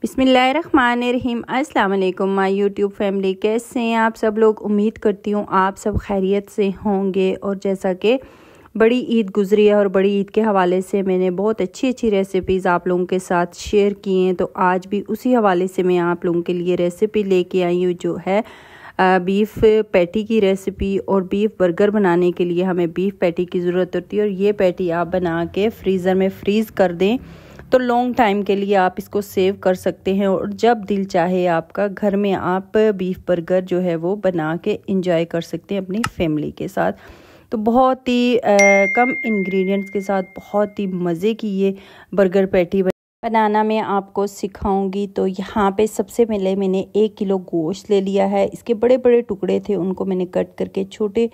बिस्मिल्लाहिर्रहमानिर्रहीम। अस्सलाम वालेकुम माय यूट्यूब फैमिली, कैसे हैं आप सब लोग। उम्मीद करती हूँ आप सब खैरियत से होंगे। और जैसा कि बड़ी ईद गुजरी है और बड़ी ईद के हवाले से मैंने बहुत अच्छी अच्छी रेसिपीज़ आप लोगों के साथ शेयर की हैं, तो आज भी उसी हवाले से मैं आप लोगों के लिए रेसिपी लेके आई हूँ जो है बीफ पैटी की रेसिपी। और बीफ बर्गर बनाने के लिए हमें बीफ पैटी की ज़रूरत होती है, और ये पैटी आप बना के फ्रीज़र में फ्रीज़ कर दें तो लॉन्ग टाइम के लिए आप इसको सेव कर सकते हैं। और जब दिल चाहे आपका घर में आप बीफ बर्गर जो है वो बना के इंजॉय कर सकते हैं अपनी फैमिली के साथ। तो बहुत ही कम इंग्रेडिएंट्स के साथ बहुत ही मज़े की ये बर्गर पैटी बनाना मैं आपको सिखाऊंगी। तो यहाँ पे सबसे पहले मैंने 1 किलो गोश्त ले लिया है। इसके बड़े बड़े टुकड़े थे, उनको मैंने कट करके छोटे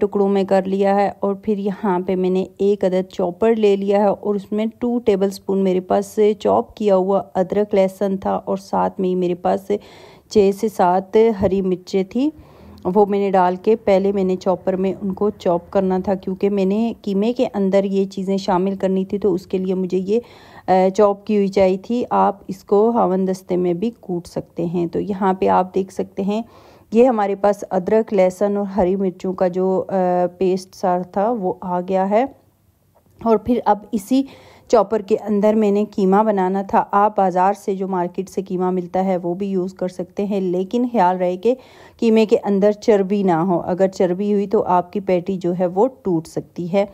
टुकड़ों में कर लिया है। और फिर यहाँ पे मैंने 1 अदद चॉपर ले लिया है, और उसमें 2 टेबलस्पून मेरे पास चॉप किया हुआ अदरक लहसुन था, और साथ में ही मेरे पास 6 से 7 हरी मिर्चें थी। वो मैंने डाल के पहले मैंने चॉपर में उनको चॉप करना था, क्योंकि मैंने कीमे के अंदर ये चीज़ें शामिल करनी थी, तो उसके लिए मुझे ये चॉप की हुई चाहिए थी। आप इसको हावन दस्ते में भी कूट सकते हैं। तो यहाँ पे आप देख सकते हैं ये हमारे पास अदरक लहसुन और हरी मिर्चों का जो पेस्ट सा था वो आ गया है। और फिर अब इसी चॉपर के अंदर मैंने कीमा बनाना था। आप बाज़ार से जो मार्केट से कीमा मिलता है वो भी यूज़ कर सकते हैं, लेकिन ख्याल रहे कि कीमे के अंदर चर्बी ना हो। अगर चर्बी हुई तो आपकी पैटी जो है वो टूट सकती है।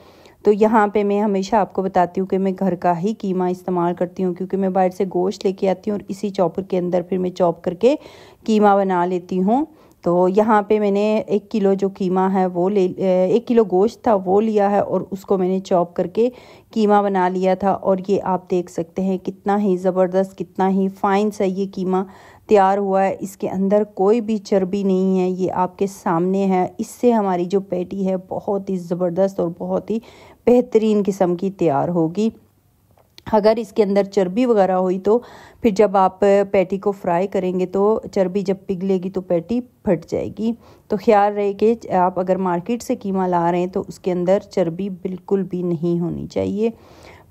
तो यहाँ पे मैं हमेशा आपको बताती हूँ कि मैं घर का ही कीमा इस्तेमाल करती हूँ, क्योंकि मैं बाहर से गोश्त लेके आती हूँ और इसी चॉपर के अंदर फिर मैं चॉप करके कीमा बना लेती हूँ। तो यहाँ पे मैंने 1 किलो जो कीमा है वो 1 किलो गोश्त था वो लिया है, और उसको मैंने चॉप करके कीमा बना लिया था। और ये आप देख सकते हैं कितना ही ज़बरदस्त, कितना ही फाइन सा ये कीमा तैयार हुआ है। इसके अंदर कोई भी चर्बी नहीं है, ये आपके सामने है। इससे हमारी जो पैटी है बहुत ही ज़बरदस्त और बहुत ही बेहतरीन किस्म की तैयार होगी। अगर इसके अंदर चर्बी वगैरह हुई तो फिर जब आप पैटी को फ्राई करेंगे तो चर्बी जब पिघलेगी तो पैटी फट जाएगी। तो ख्याल रहे कि आप अगर मार्केट से कीमा ला रहे हैं तो उसके अंदर चर्बी बिल्कुल भी नहीं होनी चाहिए।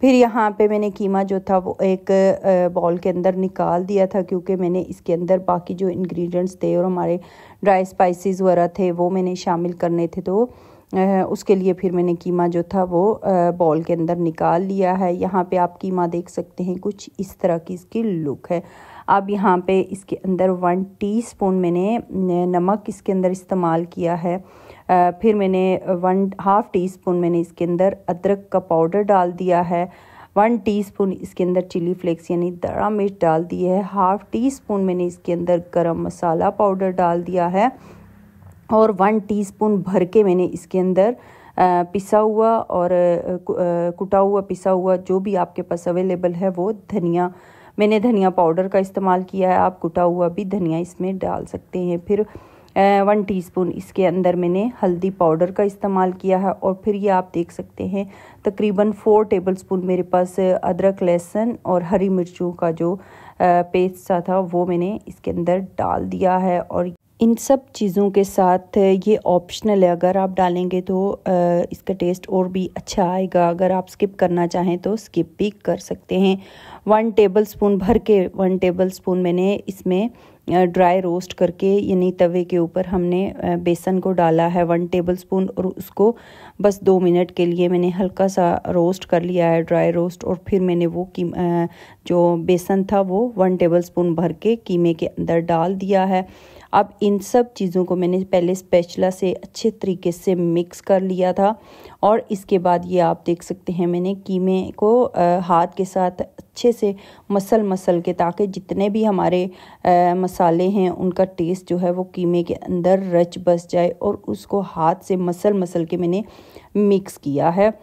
फिर यहाँ पे मैंने कीमा जो था वो एक बाउल के अंदर निकाल दिया था, क्योंकि मैंने इसके अंदर बाकी जो इंग्रेडिएंट्स थे और हमारे ड्राई स्पाइसेस वगैरह थे वो मैंने शामिल करने थे। तो उसके लिए फिर मैंने कीमा जो था वो बाउल के अंदर निकाल लिया है। यहाँ पे आप कीमा देख सकते हैं, कुछ इस तरह की इसकी लुक है। अब यहाँ पे इसके अंदर 1 टीस्पून मैंने नमक इसके अंदर इस्तेमाल किया है। फिर मैंने 1/2 टीस्पून मैंने इसके अंदर अदरक का पाउडर डाल दिया है। 1 टीस्पून इसके अंदर चिली फ्लेक्स यानी दड़ा मिर्च डाल दी है। 1/2 टीस्पून मैंने इसके अंदर गरम मसाला पाउडर डाल दिया है। और 1 टीस्पून भर के मैंने इसके अंदर पिसा हुआ और कुटा हुआ पिसा हुआ जो भी आपके पास अवेलेबल है वो धनिया, मैंने धनिया पाउडर का इस्तेमाल किया है। आप कुटा हुआ भी धनिया इसमें डाल सकते हैं। फिर 1 टीस्पून इसके अंदर मैंने हल्दी पाउडर का इस्तेमाल किया है। और फिर ये आप देख सकते हैं तकरीबन 4 टेबलस्पून मेरे पास अदरक लहसुन और हरी मिर्चों का जो पेस्ट सा था वो मैंने इसके अंदर डाल दिया है। और इन सब चीज़ों के साथ ये ऑप्शनल है, अगर आप डालेंगे तो इसका टेस्ट और भी अच्छा आएगा। अगर आप स्किप करना चाहें तो स्किप भी कर सकते हैं। 1 टेबलस्पून भर के 1 टेबलस्पून मैंने इसमें ड्राई रोस्ट करके यानी तवे के ऊपर हमने बेसन को डाला है 1 टेबलस्पून, और उसको बस 2 मिनट के लिए मैंने हल्का सा रोस्ट कर लिया है, ड्राई रोस्ट। और फिर मैंने वो जो बेसन था वो 1 टेबलस्पून भर के कीमे के अंदर डाल दिया है। अब इन सब चीज़ों को मैंने पहले स्पैचुला से अच्छे तरीके से मिक्स कर लिया था। और इसके बाद ये आप देख सकते हैं मैंने कीमे को हाथ के साथ अच्छे से मसल के, ताकि जितने भी हमारे मसाले हैं उनका टेस्ट जो है वो कीमे के अंदर रच बस जाए। और उसको हाथ से मसल के मैंने मिक्स किया है।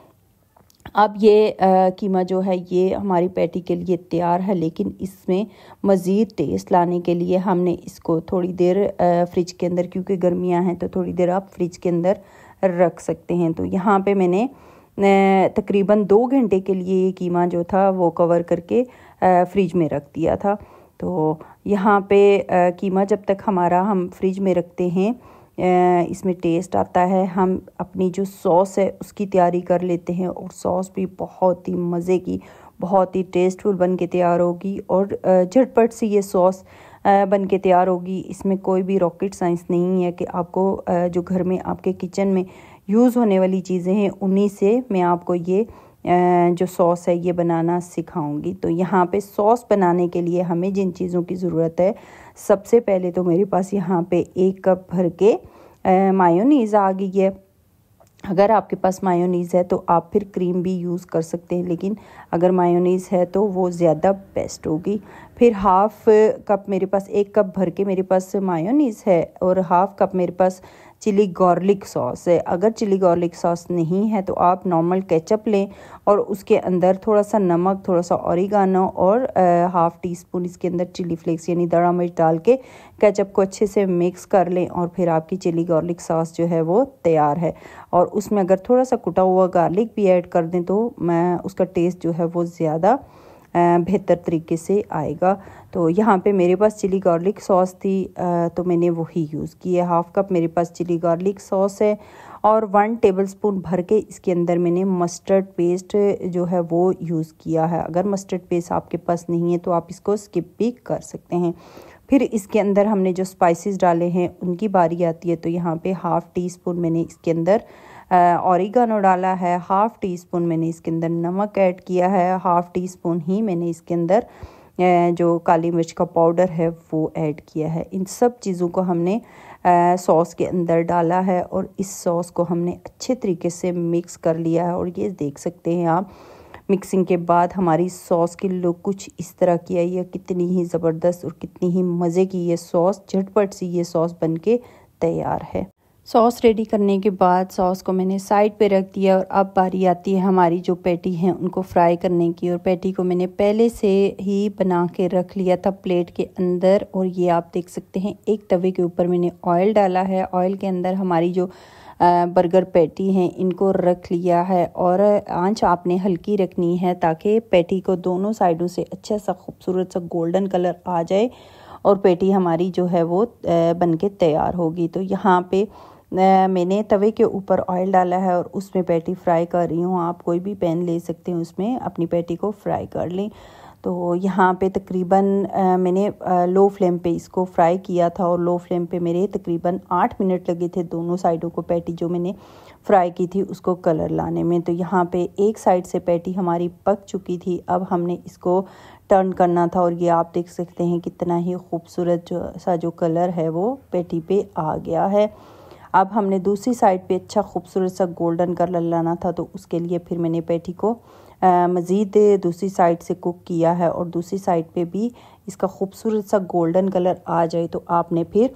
अब ये कीमा जो है ये हमारी पैटी के लिए तैयार है, लेकिन इसमें मज़ीद टेस्ट लाने के लिए हमने इसको थोड़ी देर फ्रिज के अंदर, क्योंकि गर्मियां हैं तो थोड़ी देर आप फ्रिज के अंदर रख सकते हैं। तो यहाँ पे मैंने तकरीबन 2 घंटे के लिए ये कीमा जो था वो कवर करके फ्रिज में रख दिया था। तो यहाँ पे कीमा जब तक हमारा हम फ्रिज में रखते हैं इसमें टेस्ट आता है। हम अपनी जो सॉस है उसकी तैयारी कर लेते हैं, और सॉस भी बहुत ही मज़े की, बहुत ही टेस्टफुल बन के तैयार होगी और झटपट से ये सॉस बन के तैयार होगी। इसमें कोई भी रॉकेट साइंस नहीं है कि आपको जो घर में आपके किचन में यूज़ होने वाली चीज़ें हैं उन्हीं से मैं आपको ये जो सॉस है ये बनाना सिखाऊंगी। तो यहाँ पे सॉस बनाने के लिए हमें जिन चीज़ों की ज़रूरत है, सबसे पहले तो मेरे पास यहाँ पे 1 कप भर के मायोनीज़ आ गई है। अगर आपके पास मायोनीज़ है तो आप फिर क्रीम भी यूज़ कर सकते हैं, लेकिन अगर मायोनीज़ है तो वो ज़्यादा बेस्ट होगी। फिर हाफ़ कप मेरे पास 1 कप भर के मेरे पास मायोनीज़ है और हाफ़ कप मेरे पास चिली गार्लिक सॉस है। अगर चिली गार्लिक सॉस नहीं है तो आप नॉर्मल केचप लें और उसके अंदर थोड़ा सा नमक, थोड़ा सा ऑरिगानो और हाफ़ टी स्पून इसके अंदर चिली फ्लेक्स यानी दड़ा मिर्च डाल के केचप को अच्छे से मिक्स कर लें और फिर आपकी चिली गार्लिक सॉस जो है वो तैयार है। और उसमें अगर थोड़ा सा कुटा हुआ गार्लिक भी ऐड कर दें तो उसका टेस्ट जो है वो ज़्यादा बेहतर तरीके से आएगा। तो यहाँ पे मेरे पास चिली गार्लिक सॉस थी तो मैंने वही यूज़ की है। हाफ़ कप मेरे पास चिली गार्लिक सॉस है और 1 टेबलस्पून भर के इसके अंदर मैंने मस्टर्ड पेस्ट जो है वो यूज़ किया है। अगर मस्टर्ड पेस्ट आपके पास नहीं है तो आप इसको स्किप भी कर सकते हैं। फिर इसके अंदर हमने जो स्पाइसेस डाले हैं उनकी बारी आती है। तो यहाँ पे हाफ़ टी स्पून मैंने इसके अंदर ऑरिगानो डाला है, हाफ़ टी स्पून मैंने इसके अंदर नमक ऐड किया है, हाफ़ टी स्पून ही मैंने इसके अंदर जो काली मिर्च का पाउडर है वो ऐड किया है। इन सब चीज़ों को हमने सॉस के अंदर डाला है और इस सॉस को हमने अच्छे तरीके से मिक्स कर लिया है। और ये देख सकते हैं आप, मिक्सिंग के बाद हमारी सॉस की लुक कुछ इस तरह की आई है। कितनी ही ज़बरदस्त और कितनी ही मज़े की ये सॉस, झटपट सी ये सॉस बनके तैयार है। सॉस रेडी करने के बाद सॉस को मैंने साइड पे रख दिया और अब बारी आती है हमारी जो पैटी हैं उनको फ्राई करने की। और पैटी को मैंने पहले से ही बना के रख लिया था प्लेट के अंदर। और ये आप देख सकते हैं एक तवे के ऊपर मैंने ऑयल डाला है। ऑयल के अंदर हमारी जो बर्गर पैटी हैं इनको रख लिया है और आंच आपने हल्की रखनी है ताकि पैटी को दोनों साइडों से अच्छा सा खूबसूरत सा गोल्डन कलर आ जाए और पैटी हमारी जो है वो बनके तैयार होगी। तो यहाँ पे मैंने तवे के ऊपर ऑयल डाला है और उसमें पैटी फ्राई कर रही हूँ। आप कोई भी पैन ले सकते हैं, उसमें अपनी पैटी को फ्राई कर लें। तो यहाँ पे तकरीबन मैंने लो फ्लेम पे इसको फ्राई किया था और लो फ्लेम पे मेरे तकरीबन 8 मिनट लगे थे दोनों साइडों को पैटी जो मैंने फ्राई की थी उसको कलर लाने में। तो यहाँ पे एक साइड से पैटी हमारी पक चुकी थी, अब हमने इसको टर्न करना था और ये आप देख सकते हैं कितना ही खूबसूरत जो कलर है वो पैटी पे आ गया है। अब हमने दूसरी साइड पे अच्छा खूबसूरत सा गोल्डन कलर लाना था, तो उसके लिए फिर मैंने पैटी को मज़ीद दूसरी साइड से कुक किया है और दूसरी साइड पे भी इसका खूबसूरत सा गोल्डन कलर आ जाए तो आपने फिर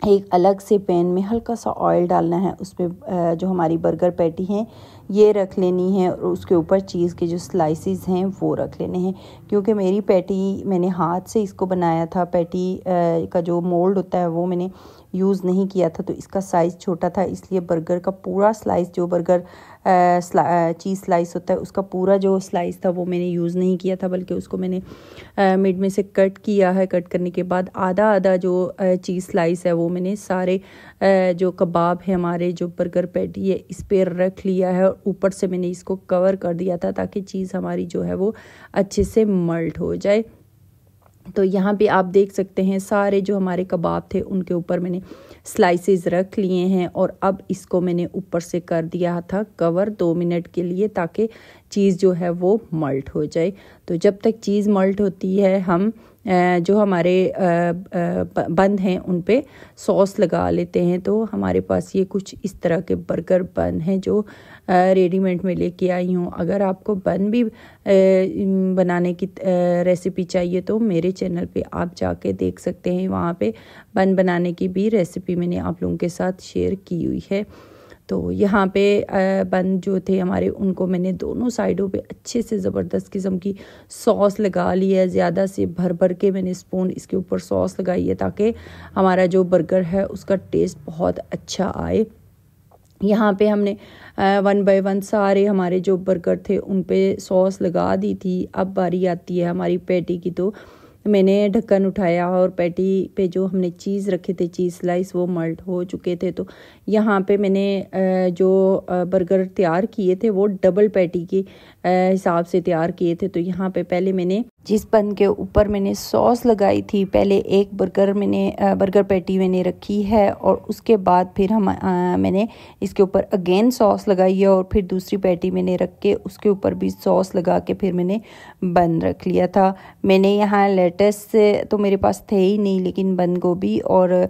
एक अलग से पैन में हल्का सा ऑयल डालना है। उस पर जो हमारी बर्गर पैटी हैं ये रख लेनी है और उसके ऊपर चीज़ के जो स्लाइसेस हैं वो रख लेने हैं। क्योंकि मेरी पैटी मैंने हाथ से इसको बनाया था, पैटी का जो मोल्ड होता है वो मैंने यूज़ नहीं किया था, तो इसका साइज़ छोटा था, इसलिए बर्गर का पूरा स्लाइस जो बर्गर चीज़ स्लाइस होता है उसका पूरा जो स्लाइस था वो मैंने यूज़ नहीं किया था, बल्कि उसको मैंने मिड में से कट किया है। कट करने के बाद आधा आधा जो चीज़ स्लाइस है वो मैंने सारे जो कबाब है हमारे जो बर्गर पैटी है इस पर रख लिया है और ऊपर से मैंने इसको कवर कर दिया था ताकि चीज़ हमारी जो है वो अच्छे से मल्ट हो जाए। तो यहाँ पे आप देख सकते हैं सारे जो हमारे कबाब थे उनके ऊपर मैंने स्लाइसेस रख लिए हैं और अब इसको मैंने ऊपर से कर दिया था कवर 2 मिनट के लिए ताकि चीज़ जो है वो मल्ट हो जाए। तो जब तक चीज़ मल्ट होती है हम जो हमारे बन हैं उन पे सॉस लगा लेते हैं। तो हमारे पास ये कुछ इस तरह के बर्गर बन हैं जो रेडीमेड में लेके आई हूँ। अगर आपको बन भी बनाने की रेसिपी चाहिए तो मेरे चैनल पे आप जाके देख सकते हैं, वहाँ पे बन बनाने की भी रेसिपी मैंने आप लोगों के साथ शेयर की हुई है। तो यहाँ पे बन जो थे हमारे उनको मैंने दोनों साइडों पे अच्छे से ज़बरदस्त किस्म की सॉस लगा ली है। ज़्यादा से भर भर के मैंने स्पून इसके ऊपर सॉस लगाई है ताकि हमारा जो बर्गर है उसका टेस्ट बहुत अच्छा आए। यहाँ पे हमने 1 बाय 1 सारे हमारे जो बर्गर थे उन पे सॉस लगा दी थी। अब बारी आती है हमारी पैटी की, तो मैंने ढक्कन उठाया और पैटी पे जो हमने चीज़ रखे थे, चीज़ स्लाइस, वो मेल्ट हो चुके थे। तो यहाँ पे मैंने जो बर्गर तैयार किए थे वो डबल पैटी के हिसाब से तैयार किए थे। तो यहाँ पे पहले मैंने जिस बन के ऊपर मैंने सॉस लगाई थी, पहले एक बर्गर पैटी मैंने रखी है और उसके बाद फिर मैंने इसके ऊपर अगेन सॉस लगाई है और फिर दूसरी पैटी मैंने रख के उसके ऊपर भी सॉस लगा के फिर मैंने बन रख लिया था। मैंने यहाँ लेटस तो मेरे पास थे ही नहीं, लेकिन बंद गोभी और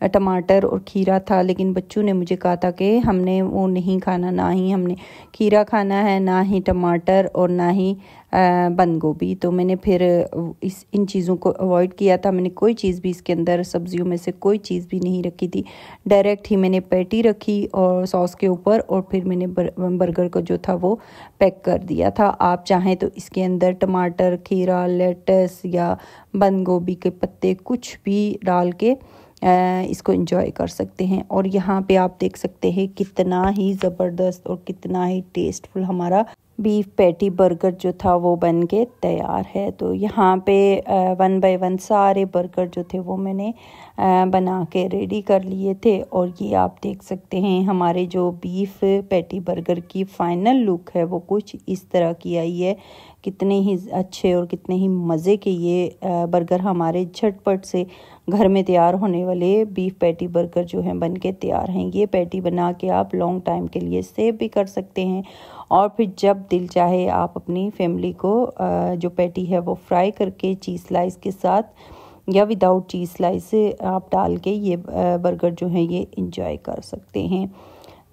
टमाटर और खीरा था, लेकिन बच्चों ने मुझे कहा था कि हमने वो नहीं खाना, ना ही हमने खीरा खाना है, ना ही टमाटर और ना ही बंद गोभी। तो मैंने फिर इन चीज़ों को अवॉइड किया था। मैंने कोई चीज़ भी इसके अंदर सब्जियों में से कोई चीज़ भी नहीं रखी थी, डायरेक्ट ही मैंने पैटी रखी और सॉस के ऊपर और फिर मैंने बर्गर को जो था वो पैक कर दिया था। आप चाहें तो इसके अंदर टमाटर, खीरा, लेटस या बंद गोभी के पत्ते कुछ भी डाल के इसको एंजॉय कर सकते हैं। और यहाँ पे आप देख सकते हैं कितना ही ज़बरदस्त और कितना ही टेस्टफुल हमारा बीफ पैटी बर्गर जो था वो बन के तैयार है। तो यहाँ पे 1 बाय 1 सारे बर्गर जो थे वो मैंने बना के रेडी कर लिए थे। और ये आप देख सकते हैं हमारे जो बीफ पैटी बर्गर की फ़ाइनल लुक है वो कुछ इस तरह की आई है। कितने ही अच्छे और कितने ही मज़े के ये बर्गर हमारे झटपट से घर में तैयार होने वाले बीफ पैटी बर्गर जो हैं बन के तैयार हैं। ये पैटी बना के आप लॉन्ग टाइम के लिए सेव भी कर सकते हैं और फिर जब दिल चाहे आप अपनी फैमिली को जो पैटी है वो फ्राई करके चीज़ स्लाइस के साथ या विदाउट चीज़ स्लाइस आप डाल के ये बर्गर जो है ये इंजॉय कर सकते हैं।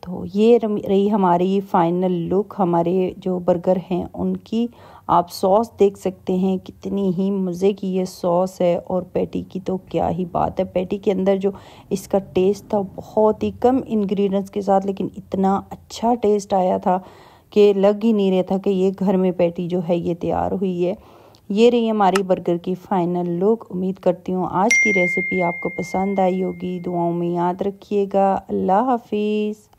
तो ये रही हमारी फ़ाइनल लुक हमारे जो बर्गर हैं उनकी। आप सॉस देख सकते हैं कितनी ही मज़े की ये सॉस है और पैटी की तो क्या ही बात है। पैटी के अंदर जो इसका टेस्ट था बहुत ही कम इंग्रेडिएंट्स के साथ, लेकिन इतना अच्छा टेस्ट आया था कि लग ही नहीं रहा था कि ये घर में पैटी जो है ये तैयार हुई है। ये रही हमारी बर्गर की फ़ाइनल लुक। उम्मीद करती हूँ आज की रेसिपी आपको पसंद आई होगी। दुआओं में याद रखिएगा। अल्लाह हाफिज़।